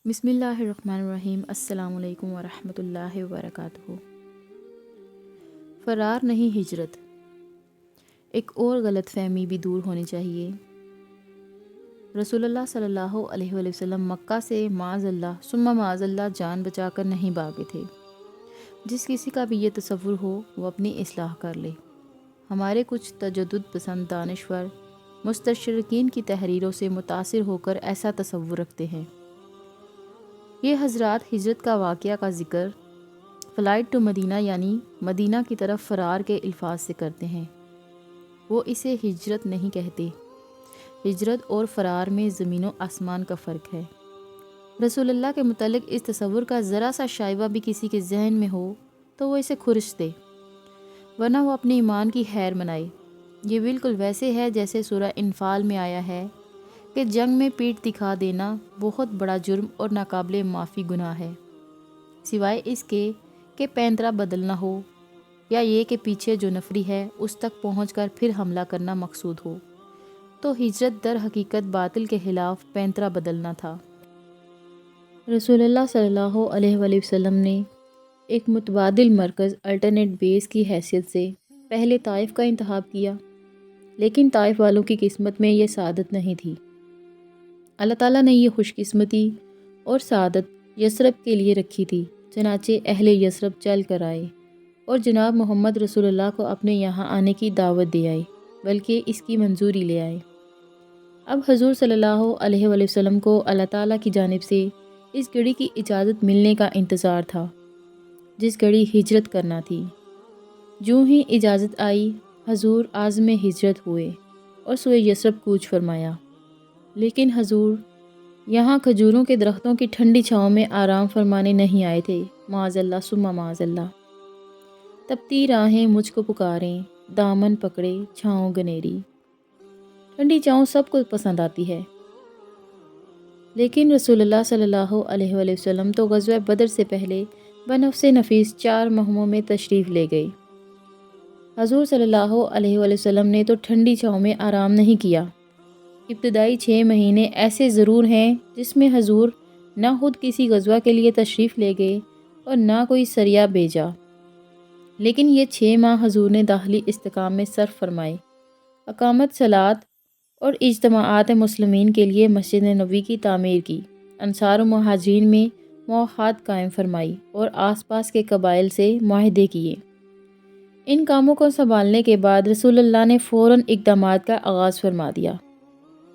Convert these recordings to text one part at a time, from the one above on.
بسم اللہ الرحمن الرحیم۔ السلام علیکم ورحمۃ اللہ وبرکاتہ۔ فرار نہیں ہجرت۔ ایک اور غلط فہمی بھی دور ہونی چاہیے۔ رسول اللہ صلی اللہ علیہ وآلہ وسلم مکہ سے معاذ اللہ ثم معاذ اللہ جان بچا کر نہیں بھاگے تھے۔ جس کسی کا بھی یہ تصور ہو وہ اپنی اصلاح کر لے۔ ہمارے کچھ تجدد پسند دانشور مستشرقین کی تحریروں سے متاثر ہو کر ایسا تصور رکھتے ہیں۔ یہ حضرات ہجرت کا واقعہ کا ذکر فلائٹ ٹو مدینہ یعنی مدینہ کی طرف فرار کے الفاظ سے کرتے ہیں۔ وہ اسے ہجرت نہیں کہتے۔ ہجرت اور فرار میں زمین و آسمان کا فرق ہے۔ رسول اللہ کے متعلق اس تصور کا ذرا سا شائبہ بھی کسی کے ذہن میں ہو تو وہ اسے خرش دے، ورنہ وہ اپنے ایمان کی خیر منائے۔ یہ بالکل ویسے ہے جیسے سورہ انفال میں آیا ہے کہ جنگ میں پیٹھ دکھا دینا بہت بڑا جرم اور ناقابل معافی گناہ ہے، سوائے اس کے کہ پینترا بدلنا ہو یا یہ کہ پیچھے جو نفری ہے اس تک پہنچ کر پھر حملہ کرنا مقصود ہو۔ تو ہجرت در حقیقت باطل کے خلاف پینترا بدلنا تھا۔ رسول اللہ صلی اللہ علیہ وآلہ وسلم نے ایک متبادل مرکز الٹرنیٹ بیس کی حیثیت سے پہلے طائف کا انتخاب کیا، لیکن طائف والوں کی قسمت میں یہ سعادت نہیں تھی۔ اللہ تعالیٰ نے یہ خوش قسمتی اور سعادت یثرب کے لیے رکھی تھی، چنانچہ اہل یثرب چل کر آئے اور جناب محمد رسول اللہ کو اپنے یہاں آنے کی دعوت دے آئے، بلکہ اس کی منظوری لے آئے۔ اب حضور صلی اللہ علیہ وآلہ وسلم کو اللہ تعالیٰ کی جانب سے اس گھڑی کی اجازت ملنے کا انتظار تھا جس گھڑی ہجرت کرنا تھی۔ جوں ہی اجازت آئی حضور عازم ہجرت ہوئے اور سوئے یثرب کوچ فرمایا۔ لیکن حضور یہاں کھجوروں کے درختوں کی ٹھنڈی چھاؤں میں آرام فرمانے نہیں آئے تھے، معاذ اللہ ثم معاذ اللہ۔ تپتی راہیں مجھ کو پکاریں، دامن پکڑے چھاؤں گنیری۔ ٹھنڈی چھاؤں سب کو پسند آتی ہے، لیکن رسول اللہ صلی اللہ علیہ وآلہ وسلم تو غزوہ بدر سے پہلے بنفس نفیس 4 مہموں میں تشریف لے گئے۔ حضور صلی اللہ علیہ وآلہ وسلم نے تو ٹھنڈی چھاؤں میں آرام نہیں کیا۔ ابتدائی 6 مہینے ایسے ضرور ہیں جس میں حضور نہ خود کسی غزوہ کے لیے تشریف لے گئے اور نہ کوئی سریہ بھیجا، لیکن یہ 6 ماہ حضور نے داخلی استحکام میں صرف فرمائے، اقامت صلاۃ اور اجتماعات مسلمین کے لیے مسجد نبوی کی تعمیر کی، انصار و مہاجرین میں موافقات قائم فرمائی اور آس پاس کے قبائل سے معاہدے کیے۔ ان کاموں کو سنبھالنے کے بعد رسول اللہ نے فوراً اقدامات کا آغاز فرما دیا۔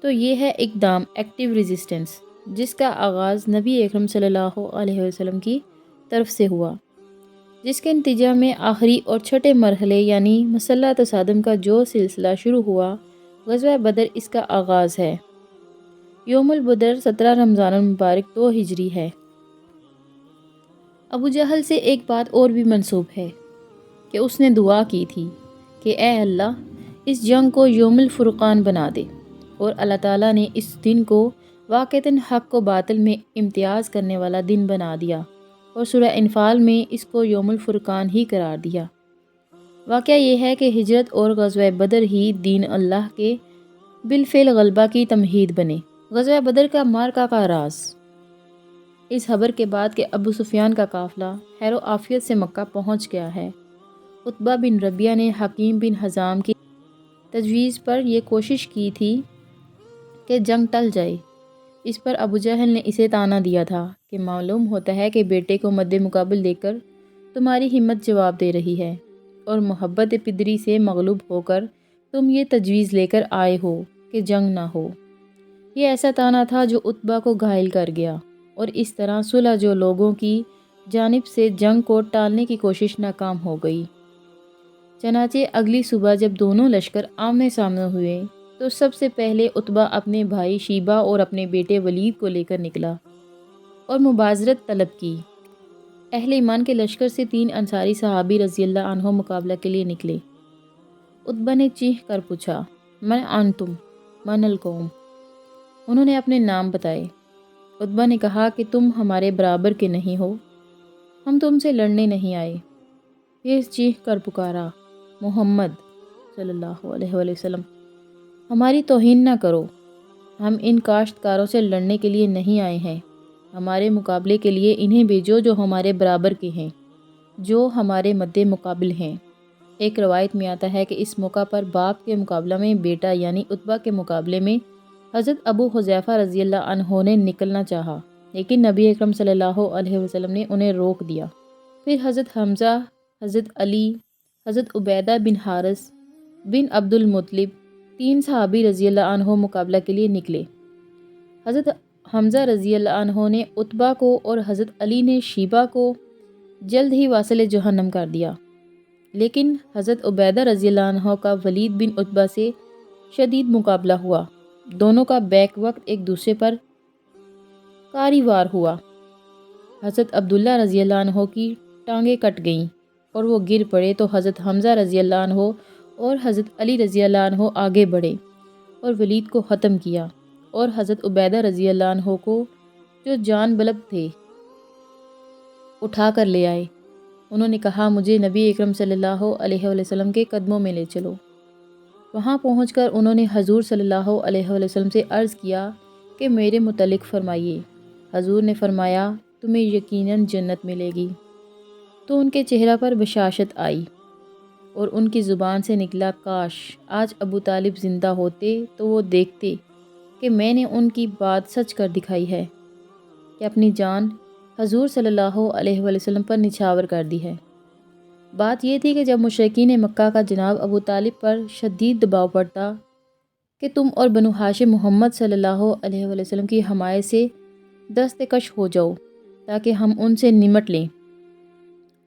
تو یہ ہے اقدام، ایکٹیو ریزسٹنس، جس کا آغاز نبی اکرم صلی اللہ علیہ وسلم کی طرف سے ہوا، جس کے نتیجہ میں آخری اور چھٹے مرحلے یعنی مسلح تصادم کا جو سلسلہ شروع ہوا، غزوہ بدر اس کا آغاز ہے۔ یوم البدر 17 رمضان المبارک 2 ہجری ہے۔ ابو جہل سے ایک بات اور بھی منسوب ہے کہ اس نے دعا کی تھی کہ اے اللہ اس جنگ کو یوم الفرقان بنا دے، اور اللہ تعالیٰ نے اس دن کو واقعتاً حق و باطل میں امتیاز کرنے والا دن بنا دیا اور سورہ انفال میں اس کو یوم الفرقان ہی قرار دیا۔ واقعہ یہ ہے کہ ہجرت اور غزوہ بدر ہی دین اللہ کے بالفعل غلبہ کی تمہید بنے۔ غزوہ بدر کا معرکہ کا راز۔ اس خبر کے بعد کہ ابو سفیان کا قافلہ خیر و عافیت سے مکہ پہنچ گیا ہے، عتبہ بن ربیعہ نے حکیم بن حزام کی تجویز پر یہ کوشش کی تھی کہ جنگ ٹل جائے۔ اس پر ابو جہل نے اسے طعنہ دیا تھا کہ معلوم ہوتا ہے کہ بیٹے کو مد مقابل دے کر تمہاری ہمت جواب دے رہی ہے، اور محبت پدری سے مغلوب ہو کر تم یہ تجویز لے کر آئے ہو کہ جنگ نہ ہو۔ یہ ایسا طعنہ تھا جو عتبہ کو گھائل کر گیا، اور اس طرح صلح جو لوگوں کی جانب سے جنگ کو ٹالنے کی کوشش ناکام ہو گئی۔ چنانچہ اگلی صبح جب دونوں لشکر آمنے سامنے ہوئے تو سب سے پہلے عتبہ اپنے بھائی شیبہ اور اپنے بیٹے ولید کو لے کر نکلا اور مبازرت طلب کی۔ اہل ایمان کے لشکر سے 3 انصاری صحابی رضی اللہ عنہ مقابلہ کے لیے نکلے۔ عتبہ نے چیخ کر پوچھا، من انتم؟ من القوم؟ انہوں نے اپنے نام بتائے۔ عتبہ نے کہا کہ تم ہمارے برابر کے نہیں ہو، ہم تم سے لڑنے نہیں آئے۔ پھر چیخ کر پکارا، محمد صلی اللہ علیہ وآلہ وسلم، ہماری توہین نہ کرو، ہم ان کاشتکاروں سے لڑنے کے لیے نہیں آئے ہیں، ہمارے مقابلے کے لیے انہیں بھیجو جو ہمارے برابر کے ہیں، جو ہمارے مد مقابل ہیں۔ ایک روایت میں آتا ہے کہ اس موقع پر باپ کے مقابلہ میں بیٹا یعنی عتبہ کے مقابلے میں حضرت ابو حذیفہ رضی اللہ عنہ نے نکلنا چاہا، لیکن نبی اکرم صلی اللہ علیہ وسلم نے انہیں روک دیا۔ پھر حضرت حمزہ، حضرت علی، حضرت عبیدہ بن حارث بن عبد المطلب، 3 صحابی رضی اللہ عنہ مقابلہ کے لیے نکلے۔ حضرت حمزہ رضی اللہ عنہ نے عتبہ کو اور حضرت علی نے شیبہ کو جلد ہی واصل جہنم کر دیا، لیکن حضرت عبیدہ رضی اللہ عنہ کا ولید بن عتبہ سے شدید مقابلہ ہوا۔ دونوں کا بیک وقت ایک دوسرے پر کاری وار ہوا۔ حضرت عبداللہ رضی اللہ عنہ کی ٹانگیں کٹ گئیں اور وہ گر پڑے تو حضرت حمزہ رضی اللہ عنہ اور حضرت علی رضی اللہ عنہ آگے بڑھے اور ولید کو ختم کیا، اور حضرت عبیدہ رضی اللہ عنہ کو جو جان بلب تھے اٹھا کر لے آئے۔ انہوں نے کہا، مجھے نبی اکرم صلی اللہ علیہ وسلم کے قدموں میں لے چلو۔ وہاں پہنچ کر انہوں نے حضور صلی اللہ علیہ وسلم سے عرض کیا کہ میرے متعلق فرمائیے۔ حضور نے فرمایا، تمہیں یقیناً جنت ملے گی۔ تو ان کے چہرہ پر بشاشت آئی اور ان کی زبان سے نکلا، کاش آج ابو طالب زندہ ہوتے تو وہ دیکھتے کہ میں نے ان کی بات سچ کر دکھائی ہے کہ اپنی جان حضور صلی اللہ علیہ وسلم پر نچھاور کر دی ہے۔ بات یہ تھی کہ جب مشرکین مکہ کا جناب ابو طالب پر شدید دباؤ پڑتا کہ تم اور بنو ہاشم محمد صلی اللہ علیہ وسلم کی حمایت سے دستکش ہو جاؤ تاکہ ہم ان سے نمٹ لیں،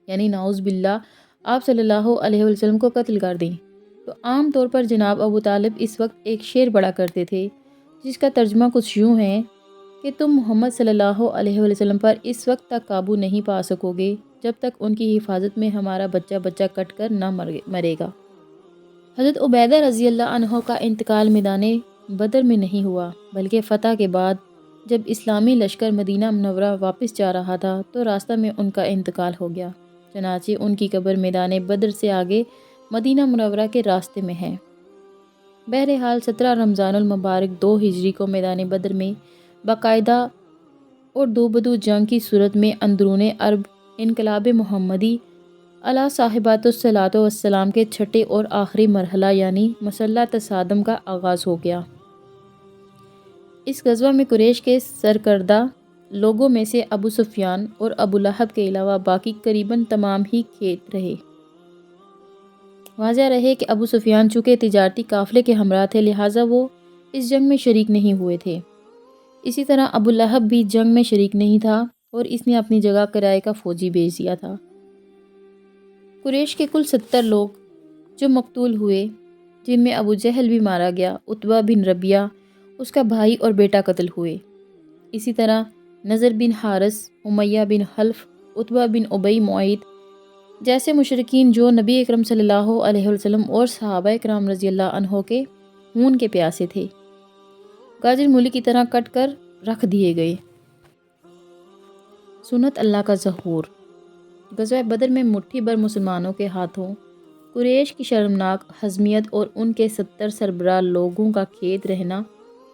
یعنی نعوذ باللہ آپ صلی اللہ علیہ وسلم کو قتل کر دیں، تو عام طور پر جناب ابو طالب اس وقت ایک شعر پڑھا کرتے تھے جس کا ترجمہ کچھ یوں ہے کہ تم محمد صلی اللہ علیہ وسلم پر اس وقت تک قابو نہیں پا سکو گے جب تک ان کی حفاظت میں ہمارا بچہ بچہ کٹ کر نہ مرے گا۔ حضرت عبیدہ رضی اللہ عنہ کا انتقال میدان بدر میں نہیں ہوا، بلکہ فتح کے بعد جب اسلامی لشکر مدینہ منورہ واپس جا رہا تھا تو راستہ میں ان کا انتقال ہو گیا، چنانچہ ان کی قبر میدان بدر سے آگے مدینہ منورہ کے راستے میں ہے۔ بہرحال 17 رمضان المبارک 2 ہجری کو میدان بدر میں باقاعدہ اور دو بدو جنگ کی صورت میں اندرون عرب انقلاب محمدی علی صاحبات الصلاۃ والسلام کے چھٹے اور آخری مرحلہ یعنی مسلح تصادم کا آغاز ہو گیا۔ اس غزوہ میں قریش کے سرکردہ لوگوں میں سے ابو سفیان اور ابو لہب کے علاوہ باقی قریباً تمام ہی کھیت رہے۔ واضح رہے کہ ابو سفیان چونکہ تجارتی قافلے کے ہمراہ تھے لہٰذا وہ اس جنگ میں شریک نہیں ہوئے تھے۔ اسی طرح ابو لہب بھی جنگ میں شریک نہیں تھا اور اس نے اپنی جگہ کرائے کا فوجی بھیج دیا تھا۔ قریش کے کل 70 لوگ جو مقتول ہوئے، جن میں ابو جہل بھی مارا گیا، عتبہ بن ربیعہ اس کا بھائی اور بیٹا قتل ہوئے۔ اسی طرح نضر بن حارث، امیہ بن خلف، عتبہ بن ابی معیط جیسے مشرکین جو نبی اکرم صلی اللہ علیہ وسلم اور صحابہ کرام رضی اللہ عنہ کے خون کے پیاسے تھے، گاجر مولی کی طرح کٹ کر رکھ دیے گئے۔ سنت اللہ کا ظہور۔ غزوہ بدر میں مٹھی بھر مسلمانوں کے ہاتھوں قریش کی شرمناک ہزیمت اور ان کے 70 سربراہ لوگوں کا کھیت رہنا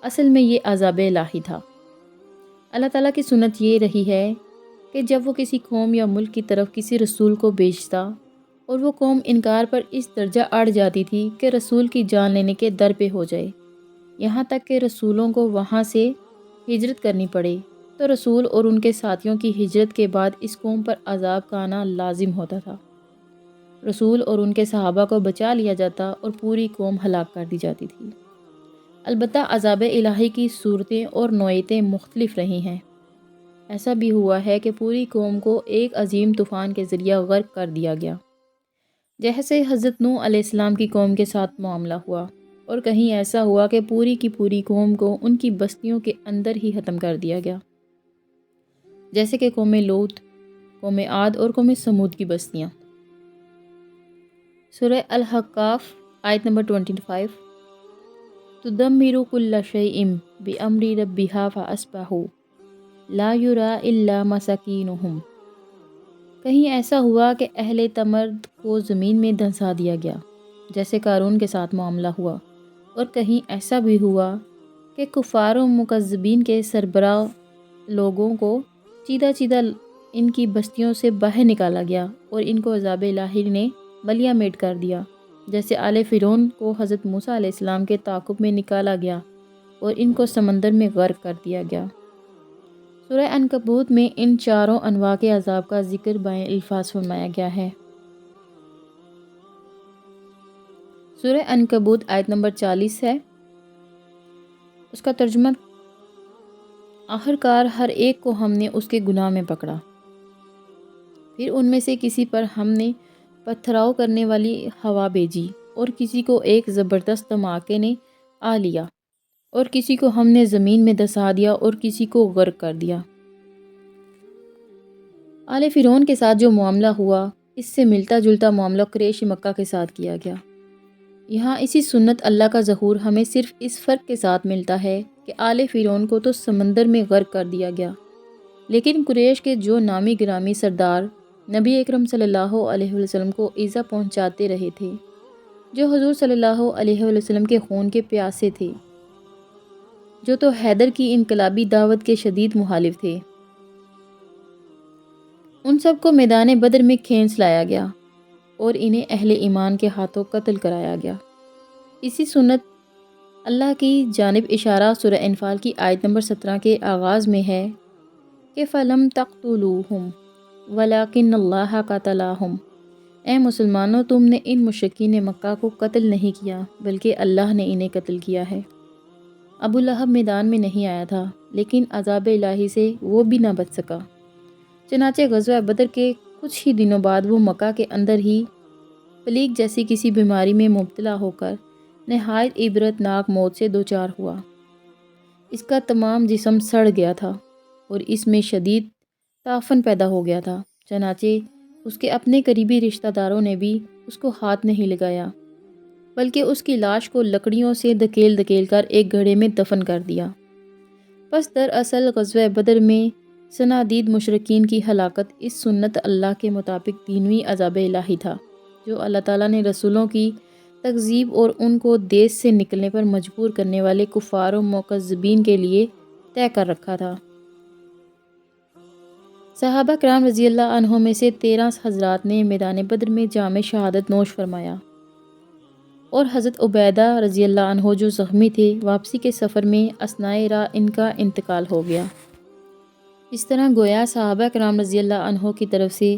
اصل میں یہ عذاب الہی تھا۔ اللہ تعالیٰ کی سنت یہ رہی ہے کہ جب وہ کسی قوم یا ملک کی طرف کسی رسول کو بھیجتا اور وہ قوم انکار پر اس درجہ اڑ جاتی تھی کہ رسول کی جان لینے کے در پہ ہو جائے، یہاں تک کہ رسولوں کو وہاں سے ہجرت کرنی پڑے، تو رسول اور ان کے ساتھیوں کی ہجرت کے بعد اس قوم پر عذاب کا آنا لازم ہوتا تھا۔ رسول اور ان کے صحابہ کو بچا لیا جاتا اور پوری قوم ہلاک کر دی جاتی تھی۔ البتہ عذاب الہی کی صورتیں اور نوعیتیں مختلف رہی ہیں۔ ایسا بھی ہوا ہے کہ پوری قوم کو ایک عظیم طوفان کے ذریعہ غرق کر دیا گیا، جیسے حضرت نوح علیہ السلام کی قوم کے ساتھ معاملہ ہوا، اور کہیں ایسا ہوا کہ پوری کی پوری قوم کو ان کی بستیوں کے اندر ہی ختم کر دیا گیا، جیسے کہ قوم لوط، قوم عاد اور قوم سمود کی بستیاں۔ سورہ الاحقاف آیت نمبر 25۔ تدمر کل شیء بامر ربها فاصبحوا لا یری الا مساکینہم۔ کہیں ایسا ہوا کہ اہل تمرد کو زمین میں دھنسا دیا گیا، جیسے قارون کے ساتھ معاملہ ہوا، اور کہیں ایسا بھی ہوا کہ کفار و مکذبین کے سربراہ لوگوں کو چیدہ چیدہ ان کی بستیوں سے باہر نکالا گیا اور ان کو عذاب الہی نے بلیا میٹ کر دیا، جیسے آل فرعون کو حضرت موسیٰ علیہ السلام کے تعاقب میں نکالا گیا اور ان کو سمندر میں غرق کر دیا گیا۔ سورہ عنکبوت میں ان چاروں انواع کے عذاب کا ذکر بائیں الفاظ فرمایا گیا ہے۔ سورہ عنکبوت آیت نمبر 40 ہے۔ اس کا ترجمہ: آخرکار ہر ایک کو ہم نے اس کے گناہ میں پکڑا، پھر ان میں سے کسی پر ہم نے پتھراؤ کرنے والی ہوا بھیجی اور کسی کو ایک زبردست دھماکے نے آ لیا اور کسی کو ہم نے زمین میں دھسا دیا اور کسی کو غرق کر دیا۔ آل فرعون کے ساتھ جو معاملہ ہوا، اس سے ملتا جلتا معاملہ قریش مکہ کے ساتھ کیا گیا۔ یہاں اسی سنت اللہ کا ظہور ہمیں صرف اس فرق کے ساتھ ملتا ہے کہ آل فرعون کو تو سمندر میں غرق کر دیا گیا، لیکن قریش کے جو نامی گرامی سردار نبی اکرم صلی اللہ علیہ وسلم کو ایذا پہنچاتے رہے تھے، جو حضور صلی اللہ علیہ وسلم کے خون کے پیاسے تھے، جو تو حیدر کی انقلابی دعوت کے شدید مخالف تھے، ان سب کو میدان بدر میں کھینچ لایا گیا اور انہیں اہل ایمان کے ہاتھوں قتل کرایا گیا۔ اسی سنت اللہ کی جانب اشارہ سورہ انفال کی آیت نمبر 17 کے آغاز میں ہے کہ فَلَمْ تَقْتُلُوهُمْ وَلَكِنَّ اللَّهَ قَتَلَهُمْ۔ اے مسلمانوں، تم نے ان مشرکین مکہ کو قتل نہیں کیا بلکہ اللہ نے انہیں قتل کیا ہے۔ ابو لہب میدان میں نہیں آیا تھا، لیکن عذاب الہی سے وہ بھی نہ بچ سکا۔ چنانچہ غزوہ بدر کے کچھ ہی دنوں بعد وہ مکہ کے اندر ہی پلیگ جیسی کسی بیماری میں مبتلا ہو کر نہایت عبرت ناک موت سے دوچار ہوا۔ اس کا تمام جسم سڑ گیا تھا اور اس میں شدید تعفن پیدا ہو گیا تھا، چنانچہ اس کے اپنے قریبی رشتہ داروں نے بھی اس کو ہاتھ نہیں لگایا، بلکہ اس کی لاش کو لکڑیوں سے دھکیل دھکیل کر ایک گڑھے میں دفن کر دیا۔ پس دراصل غزوہ بدر میں صنادید مشرکین کی ہلاکت اس سنت اللہ کے مطابق دینوی عذاب الہی تھا، جو اللہ تعالیٰ نے رسولوں کی تکذیب اور ان کو دیس سے نکلنے پر مجبور کرنے والے کفار و مکذبین کے لیے طے کر رکھا تھا۔ صحابہ کرام رضی اللہ عنہم میں سے 13 حضرات نے میدان بدر میں جام شہادت نوش فرمایا، اور حضرت عبیدہ رضی اللہ عنہ جو زخمی تھے، واپسی کے سفر میں اثنائے راہ ان کا انتقال ہو گیا۔ اس طرح گویا صحابہ کرام رضی اللہ عنہ کی طرف سے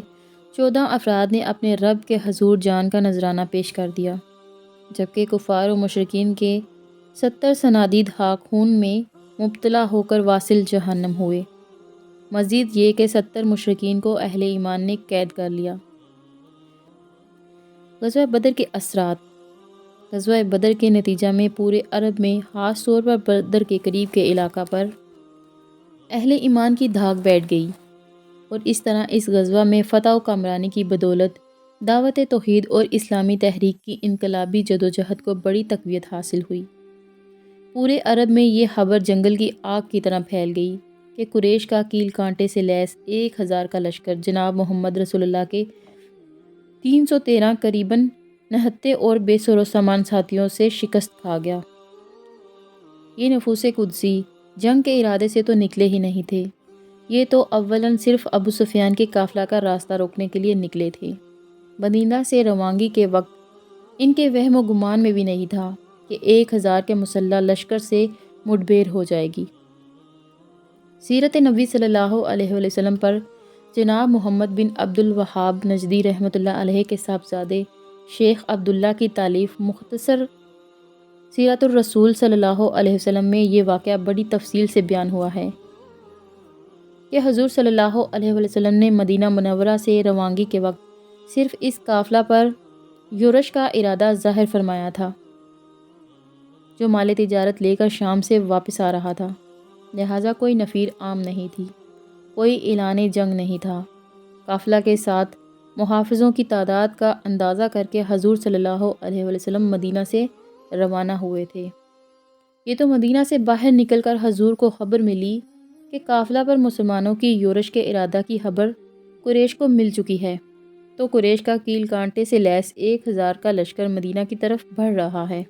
14 افراد نے اپنے رب کے حضور جان کا نذرانہ پیش کر دیا، جبکہ کفار و مشرکین کے 70 صنادید خون میں مبتلا ہو کر واصل جہنم ہوئے۔ مزید یہ کہ 70 مشرکین کو اہل ایمان نے قید کر لیا۔ غزوہ بدر کے اثرات۔ غزوہ بدر کے نتیجہ میں پورے عرب میں، خاص طور پر بدر کے قریب کے علاقہ پر اہل ایمان کی دھاک بیٹھ گئی، اور اس طرح اس غزوہ میں فتح و کامرانی کی بدولت دعوت توحید اور اسلامی تحریک کی انقلابی جدوجہد کو بڑی تقویت حاصل ہوئی۔ پورے عرب میں یہ خبر جنگل کی آگ کی طرح پھیل گئی کہ قریش کا کیل کانٹے سے لیس 1000 کا لشکر جناب محمد رسول اللہ کے 313 قریباً نہتے اور بے سر و سامان ساتھیوں سے شکست کھا گیا۔ یہ نفوس قدسی جنگ کے ارادے سے تو نکلے ہی نہیں تھے، یہ تو اولاً صرف ابو سفیان کے قافلہ کا راستہ روکنے کے لیے نکلے تھے۔ مدینہ سے روانگی کے وقت ان کے وہم و گمان میں بھی نہیں تھا کہ 1000 کے مسلح لشکر سے مڈبھیر ہو جائے گی۔ سیرت نبی صلی اللہ علیہ وسلم پر جناب محمد بن عبد الوہاب نجدی رحمۃ اللہ علیہ کے صاحبزادے شیخ عبداللہ کی تالیف مختصر سیرت الرسول صلی اللہ علیہ وسلم میں یہ واقعہ بڑی تفصیل سے بیان ہوا ہے کہ حضور صلی اللہ علیہ وسلم نے مدینہ منورہ سے روانگی کے وقت صرف اس قافلہ پر یورش کا ارادہ ظاہر فرمایا تھا، جو مال تجارت لے کر شام سے واپس آ رہا تھا، لہٰذا کوئی نفیر عام نہیں تھی، کوئی اعلان جنگ نہیں تھا۔ قافلہ کے ساتھ محافظوں کی تعداد کا اندازہ کر کے حضور صلی اللہ علیہ وسلم مدینہ سے روانہ ہوئے تھے۔ یہ تو مدینہ سے باہر نکل کر حضور کو خبر ملی کہ قافلہ پر مسلمانوں کی یورش کے ارادہ کی خبر قریش کو مل چکی ہے، تو قریش کا کیل کانٹے سے لیس 1000 کا لشکر مدینہ کی طرف بڑھ رہا ہے۔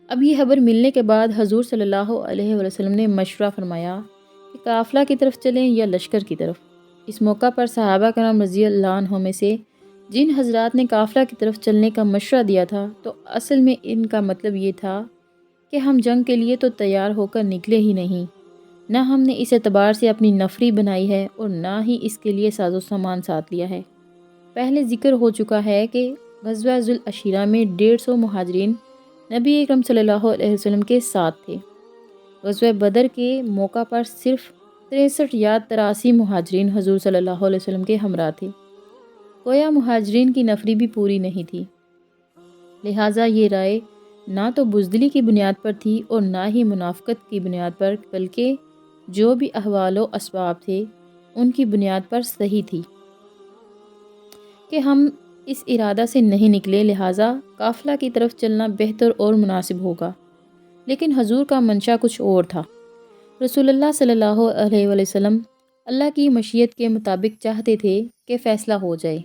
اب یہ خبر ملنے کے بعد حضور صلی اللہ علیہ وسلم نے مشورہ فرمایا کہ قافلہ کی طرف چلیں یا لشکر کی طرف۔ اس موقع پر صحابہ کرام رضی اللہ عنہ میں سے جن حضرات نے قافلہ کی طرف چلنے کا مشورہ دیا تھا تو اصل میں ان کا مطلب یہ تھا کہ ہم جنگ کے لیے تو تیار ہو کر نکلے ہی نہیں، نہ ہم نے اس اعتبار سے اپنی نفری بنائی ہے اور نہ ہی اس کے لیے ساز و سامان ساتھ لیا ہے۔ پہلے ذکر ہو چکا ہے کہ غزوہ ذو العشیرہ میں 150 مہاجرین نبی اکرم صلی اللہ علیہ وسلم کے ساتھ تھے۔ غزوہ بدر کے موقع پر صرف 63 یا 83 مہاجرین حضور صلی اللہ علیہ وسلم کے ہمراہ تھے۔ گویا مہاجرین کی نفری بھی پوری نہیں تھی، لہٰذا یہ رائے نہ تو بزدلی کی بنیاد پر تھی اور نہ ہی منافقت کی بنیاد پر، بلکہ جو بھی احوال و اسباب تھے ان کی بنیاد پر صحیح تھی کہ ہم اس ارادہ سے نہیں نکلے، لہٰذا قافلہ کی طرف چلنا بہتر اور مناسب ہوگا۔ لیکن حضور کا منشا کچھ اور تھا۔ رسول اللہ صلی اللہ علیہ وآلہ وسلم اللہ کی مشیت کے مطابق چاہتے تھے کہ فیصلہ ہو جائے۔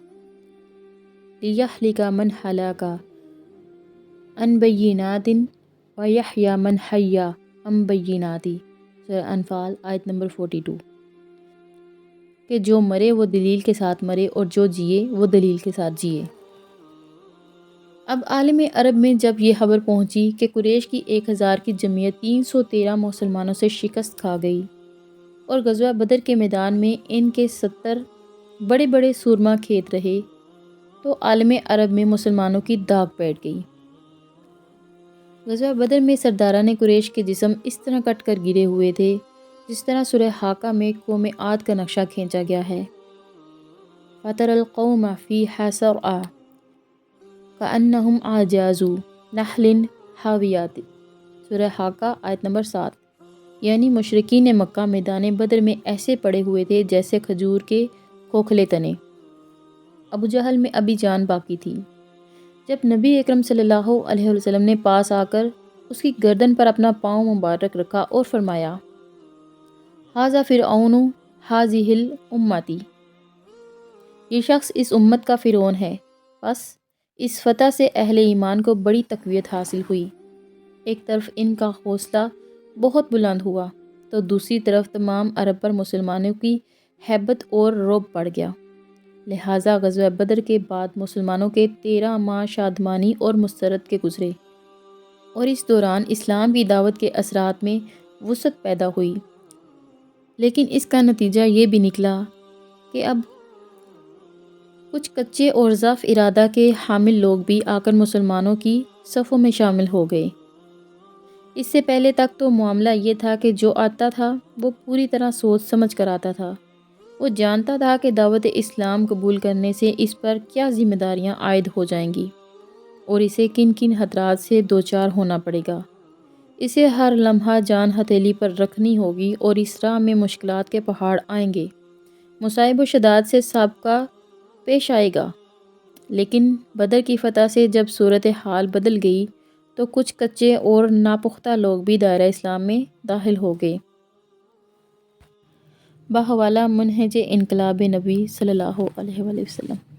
لِيَهْلِكَ مَنْ هَلَكَ عَنْ بَيِّنَاتٍ وَيَحْيَىٰ مَنْ حَيَّىٰ عَنْ بَيِّنَاتٍ، سورہ انفال آیت نمبر 42، کہ جو مرے وہ دلیل کے ساتھ مرے اور جو جیے وہ دلیل کے ساتھ جیے۔ اب عالم عرب میں جب یہ خبر پہنچی کہ قریش کی 1000 کی جمعیت 313 مسلمانوں سے شکست کھا گئی اور غزوہ بدر کے میدان میں ان کے 70 بڑے بڑے سورما کھیت رہے، تو عالم عرب میں مسلمانوں کی داغ بیٹھ گئی۔ غزوہ بدر میں سرداران قریش کے جسم اس طرح کٹ کر گرے ہوئے تھے جس طرح سورہ حاقہ میں قوم عاد کا نقشہ کھینچا گیا ہے۔ فَتَرَى الْقَوْمَ فِيهَا سَرْعَىٰ كَأَنَّهُمْ أَعْجَازُ نَخْلٍ خَاوِيَةٍ، سورہ حاقہ آیت نمبر 7، یعنی مشرکین مکہ میدان بدر میں ایسے پڑے ہوئے تھے جیسے کھجور کے کھوکھلے تنے۔ ابو جہل میں ابھی جان باقی تھی۔ جب نبی اکرم صلی اللہ علیہ وسلم نے پاس آ کر اس کی گردن پر اپنا پاؤں مبارک رکھا اور فرمایا، ھذا فرعون ھذہ الامۃ، یہ شخص اس امت کا فرعون ہے۔ بس اس فتح سے اہل ایمان کو بڑی تقویت حاصل ہوئی۔ ایک طرف ان کا حوصلہ بہت بلند ہوا تو دوسری طرف تمام عرب پر مسلمانوں کی ہیبت اور رعب بڑھ گیا۔ لہٰذا غزوہ بدر کے بعد مسلمانوں کے 13 ماہ شادمانی اور مسرت کے گزرے، اور اس دوران اسلام کی دعوت کے اثرات میں وسعت پیدا ہوئی۔ لیکن اس کا نتیجہ یہ بھی نکلا کہ اب کچھ کچے اور ضعف ارادہ کے حامل لوگ بھی آ کر مسلمانوں کی صفوں میں شامل ہو گئے۔ اس سے پہلے تک تو معاملہ یہ تھا کہ جو آتا تھا وہ پوری طرح سوچ سمجھ کر آتا تھا۔ وہ جانتا تھا کہ دعوت اسلام قبول کرنے سے اس پر کیا ذمہ داریاں عائد ہو جائیں گی اور اسے کن کن خطرات سے دوچار ہونا پڑے گا۔ اسے ہر لمحہ جان ہتھیلی پر رکھنی ہوگی اور اس راہ میں مشکلات کے پہاڑ آئیں گے، مصائب و شدائد سے سابقہ پیش آئے گا۔ لیکن بدر کی فتح سے جب صورتحال بدل گئی تو کچھ کچے اور ناپختہ لوگ بھی دائرہ اسلام میں داخل ہو گئے۔ بحوالہ منہج انقلاب نبی صلی اللہ علیہ وآلہ وسلم۔